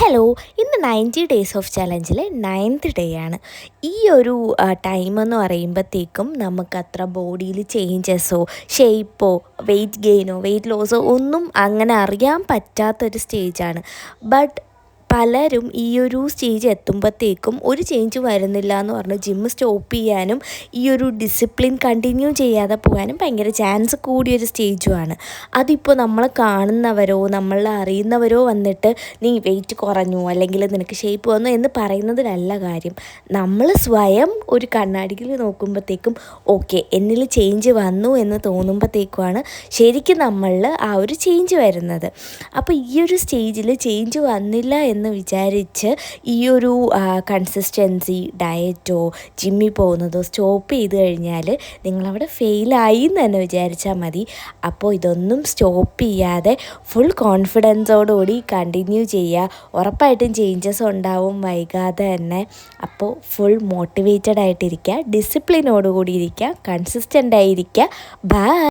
Hello, ഇന്ന് 90 days of ചലഞ്ചിലെ 9th day ആണ്. ഈ ഒരു ടൈമെന്ന് പറയുമ്പോഴത്തേക്കും നമുക്കത്ര ബോഡിയിൽ ചേഞ്ചസോ ഷേപ്പോ വെയിറ്റ് ഗെയിനോ വെയിറ്റ് ലോസോ ഒന്നും അങ്ങനെ അറിയാൻ പറ്റാത്തൊരു സ്റ്റേജാണ്. ബട്ട് പലരും ഈ ഒരു സ്റ്റേജ് എത്തുമ്പോഴത്തേക്കും ഒരു ചേഞ്ച് വരുന്നില്ല എന്ന് പറഞ്ഞ് ജിമ്മ് സ്റ്റോപ്പ് ചെയ്യാനും ഈ ഒരു ഡിസിപ്ലിൻ കണ്ടിന്യൂ ചെയ്യാതെ പോകാനും ഭയങ്കര ചാൻസ് കൂടിയൊരു സ്റ്റേജുമാണ്. അതിപ്പോൾ നമ്മൾ കാണുന്നവരോ നമ്മൾ അറിയുന്നവരോ വന്നിട്ട് നീ വെയിറ്റ് കുറഞ്ഞു അല്ലെങ്കിൽ നിനക്ക് ഷേപ്പ് വന്നു എന്ന് പറയുന്നതിലല്ല കാര്യം. നമ്മൾ സ്വയം ഒരു കണ്ണാടിയിൽ നോക്കുമ്പോഴത്തേക്കും ഓക്കെ എന്നിൽ ചേഞ്ച് വന്നു എന്ന് തോന്നുമ്പോഴത്തേക്കുമാണ് ശരിക്കും നമ്മളിൽ ആ ഒരു ചേഞ്ച് വരുന്നത്. അപ്പോൾ ഈ ഒരു സ്റ്റേജിൽ ചേഞ്ച് വന്നില്ല എന്ന് വിചാരിച്ച് ഈ ഒരു കൺസിസ്റ്റൻസി ഡയറ്റോ ജിമ്മിൽ പോകുന്നതോ സ്റ്റോപ്പ് ചെയ്ത് കഴിഞ്ഞാൽ നിങ്ങളവിടെ ഫെയിലായി എന്ന് തന്നെ വിചാരിച്ചാൽ മതി. അപ്പോൾ ഇതൊന്നും സ്റ്റോപ്പ് ചെയ്യാതെ ഫുൾ കോൺഫിഡൻസോടുകൂടി കണ്ടിന്യൂ ചെയ്യുക. ഉറപ്പായിട്ടും ചേഞ്ചസ് ഉണ്ടാവും വൈകാതെ തന്നെ. അപ്പോൾ ഫുൾ മോട്ടിവേറ്റഡ് ആയിട്ടിരിക്കുക, ഡിസിപ്ലിനോടുകൂടി ഇരിക്കുക, കൺസിസ്റ്റൻ്റ് ആയിരിക്കുക. ബൈ.